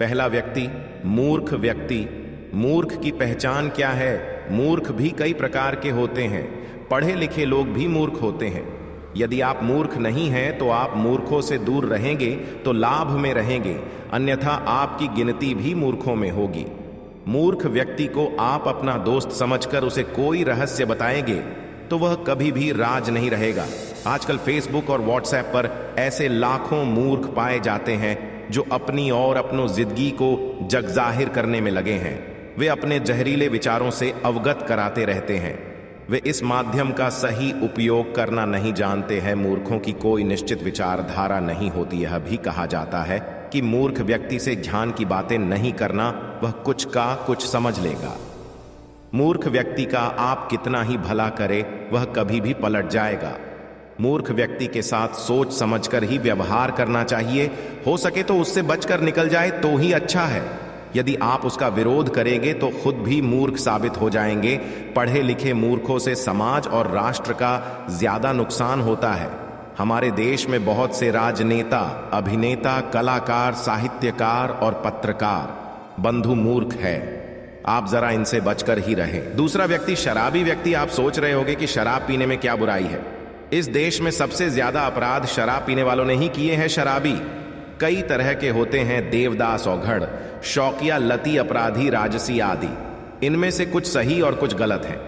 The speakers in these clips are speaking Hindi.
पहला व्यक्ति, मूर्ख व्यक्ति। मूर्ख की पहचान क्या है? मूर्ख भी कई प्रकार के होते हैं। पढ़े लिखे लोग भी मूर्ख होते हैं। यदि आप मूर्ख नहीं हैं तो आप मूर्खों से दूर रहेंगे तो लाभ में रहेंगे, अन्यथा आपकी गिनती भी मूर्खों में होगी। मूर्ख व्यक्ति को आप अपना दोस्त समझकर उसे कोई रहस्य बताएंगे तो वह कभी भी राज नहीं रहेगा। आजकल फेसबुक और व्हाट्सएप पर ऐसे लाखों मूर्ख पाए जाते हैं जो अपनी और अपनों जिंदगी को जगजाहिर करने में लगे हैं। वे अपने जहरीले विचारों से अवगत कराते रहते हैं। वे इस माध्यम का सही उपयोग करना नहीं जानते हैं। मूर्खों की कोई निश्चित विचारधारा नहीं होती। यह भी कहा जाता है कि मूर्ख व्यक्ति से ज्ञान की बातें नहीं करना, वह कुछ का कुछ समझ लेगा। मूर्ख व्यक्ति का आप कितना ही भला करे, वह कभी भी पलट जाएगा। मूर्ख व्यक्ति के साथ सोच समझकर ही व्यवहार करना चाहिए। हो सके तो उससे बचकर निकल जाए तो ही अच्छा है। यदि आप उसका विरोध करेंगे तो खुद भी मूर्ख साबित हो जाएंगे। पढ़े लिखे मूर्खों से समाज और राष्ट्र का ज्यादा नुकसान होता है। हमारे देश में बहुत से राजनेता, अभिनेता, कलाकार, साहित्यकार और पत्रकार बंधु मूर्ख है। आप जरा इनसे बचकर ही रहें। दूसरा व्यक्ति, शराबी व्यक्ति। आप सोच रहे होंगे कि शराब पीने में क्या बुराई है। इस देश में सबसे ज्यादा अपराध शराब पीने वालों ने ही किए हैं। शराबी कई तरह के होते हैं, देवदास, औघड़, शौकिया, लती, अपराधी, राजसी आदि। इनमें से कुछ सही और कुछ गलत हैं।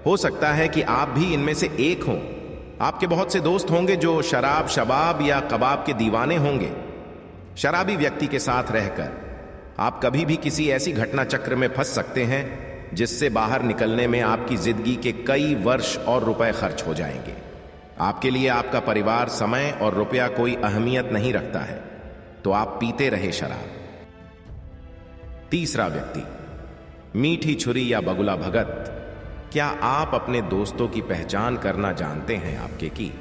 हो सकता है कि आप भी इनमें से एक हों। आपके बहुत से दोस्त होंगे जो शराब, शबाब या कबाब के दीवाने होंगे। शराबी व्यक्ति के साथ रहकर आप कभी भी किसी ऐसी घटना चक्र में फंस सकते हैं जिससे बाहर निकलने में आपकी जिंदगी के कई वर्ष और रुपए खर्च हो जाएंगे। आपके लिए आपका परिवार, समय और रुपया कोई अहमियत नहीं रखता है, तो आप पीते रहे शराब। तीसरा व्यक्ति, मीठी छुरी या बगुला भगत। क्या आप अपने दोस्तों की पहचान करना जानते हैं? आपके की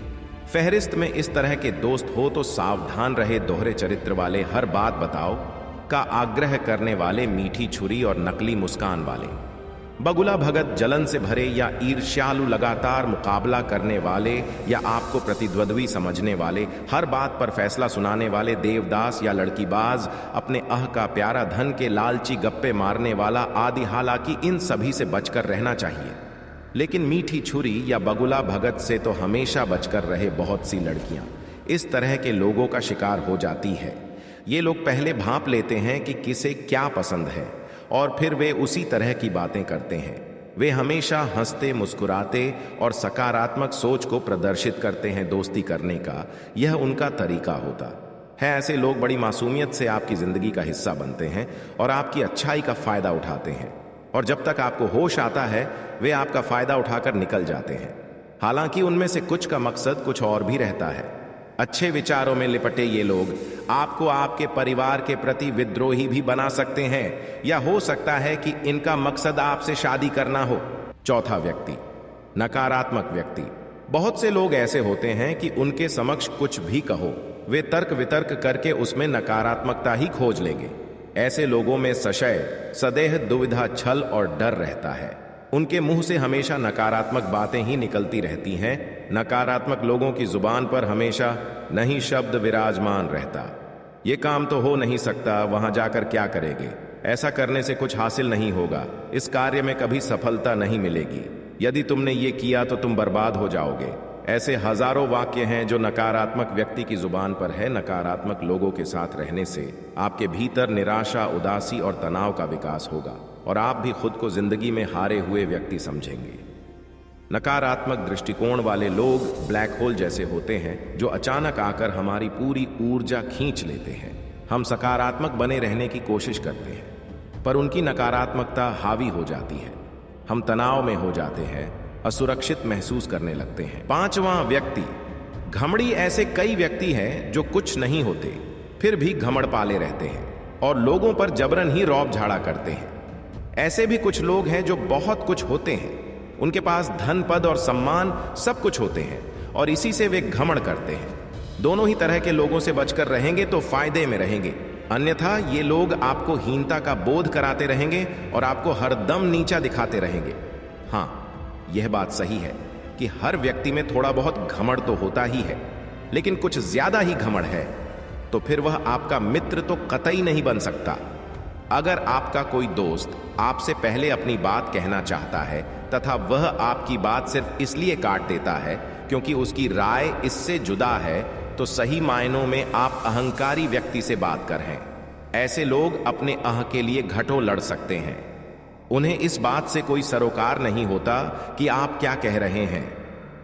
फहरिस्त में इस तरह के दोस्त हो तो सावधान रहे। दोहरे चरित्र वाले, हर बात बताओ का आग्रह करने वाले, मीठी छुरी और नकली मुस्कान वाले। बगुला भगत, जलन से भरे या ईर्ष्यालु, लगातार मुकाबला करने वाले या आपको प्रतिद्वंद्वी समझने वाले, हर बात पर फैसला सुनाने वाले। देवदास या लड़कीबाज, अपने अह का प्यारा धन के लालची, गप्पे मारने वाला आदि। हालांकि इन सभी से बचकर रहना चाहिए, लेकिन मीठी छुरी या बगुला भगत से तो हमेशा बचकर रहे। बहुत सी लड़कियां इस तरह के लोगों का शिकार हो जाती है। ये लोग पहले भांप लेते हैं कि किसे क्या पसंद है और फिर वे उसी तरह की बातें करते हैं। वे हमेशा हंसते, मुस्कुराते और सकारात्मक सोच को प्रदर्शित करते हैं। दोस्ती करने का यह उनका तरीका होता है। ऐसे लोग बड़ी मासूमियत से आपकी जिंदगी का हिस्सा बनते हैं और आपकी अच्छाई का फायदा उठाते हैं, और जब तक आपको होश आता है वे आपका फायदा उठाकर निकल जाते हैं। हालांकि उनमें से कुछ का मकसद कुछ और भी रहता है। अच्छे विचारों में लिपटे ये लोग आपको आपके परिवार के प्रति विद्रोही भी बना सकते हैं, या हो सकता है कि इनका मकसद आपसे शादी करना हो। चौथा व्यक्ति, नकारात्मक व्यक्ति। बहुत से लोग ऐसे होते हैं कि उनके समक्ष कुछ भी कहो, वे तर्क वितर्क करके उसमें नकारात्मकता ही खोज लेंगे। ऐसे लोगों में संशय, सदैह दुविधा, छल और डर रहता है। उनके मुंह से हमेशा नकारात्मक बातें ही निकलती रहती हैं। नकारात्मक लोगों की जुबान पर हमेशा नहीं शब्द विराजमान रहता। ये काम तो हो नहीं सकता, वहां जाकर क्या करेंगे, ऐसा करने से कुछ हासिल नहीं होगा, इस कार्य में कभी सफलता नहीं मिलेगी, यदि तुमने ये किया तो तुम बर्बाद हो जाओगे। ऐसे हजारों वाक्य हैं जो नकारात्मक व्यक्ति की जुबान पर है। नकारात्मक लोगों के साथ रहने से आपके भीतर निराशा, उदासी और तनाव का विकास होगा और आप भी खुद को जिंदगी में हारे हुए व्यक्ति समझेंगे। नकारात्मक दृष्टिकोण वाले लोग ब्लैक होल जैसे होते हैं जो अचानक आकर हमारी पूरी ऊर्जा खींच लेते हैं। हम सकारात्मक बने रहने की कोशिश करते हैं पर उनकी नकारात्मकता हावी हो जाती है। हम तनाव में हो जाते हैं, असुरक्षित महसूस करने लगते हैं। पांचवां व्यक्ति, घमंडी। ऐसे कई व्यक्ति हैं जो कुछ नहीं होते फिर भी घमंड पाले रहते हैं और लोगों पर जबरन ही रौब झाड़ा करते हैं। ऐसे भी कुछ लोग हैं जो बहुत कुछ होते हैं, उनके पास धन, पद और सम्मान सब कुछ होते हैं और इसी से वे घमंड करते हैं। दोनों ही तरह के लोगों से बचकर रहेंगे तो फायदे में रहेंगे, अन्यथा ये लोग आपको हीनता का बोध कराते रहेंगे और आपको हरदम नीचा दिखाते रहेंगे। हाँ, यह बात सही है कि हर व्यक्ति में थोड़ा बहुत घमंड तो होता ही है, लेकिन कुछ ज्यादा ही घमंड है तो फिर वह आपका मित्र तो कतई नहीं बन सकता। अगर आपका कोई दोस्त आपसे पहले अपनी बात कहना चाहता है तथा वह आपकी बात सिर्फ इसलिए काट देता है क्योंकि उसकी राय इससे जुदा है, तो सही मायनों में आप अहंकारी व्यक्ति से बात कर हैं। ऐसे लोग अपने अह के लिए घटों लड़ सकते हैं। उन्हें इस बात से कोई सरोकार नहीं होता कि आप क्या कह रहे हैं।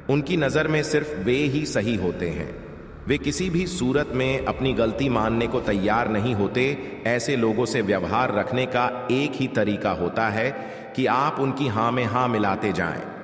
उनकी नजर में सिर्फ वे ही सही होते हैं। वे किसी भी सूरत में अपनी गलती मानने को तैयार नहीं होते। ऐसे लोगों से व्यवहार रखने का एक ही तरीका होता है कि आप उनकी हाँ में हाँ मिलाते जाएं।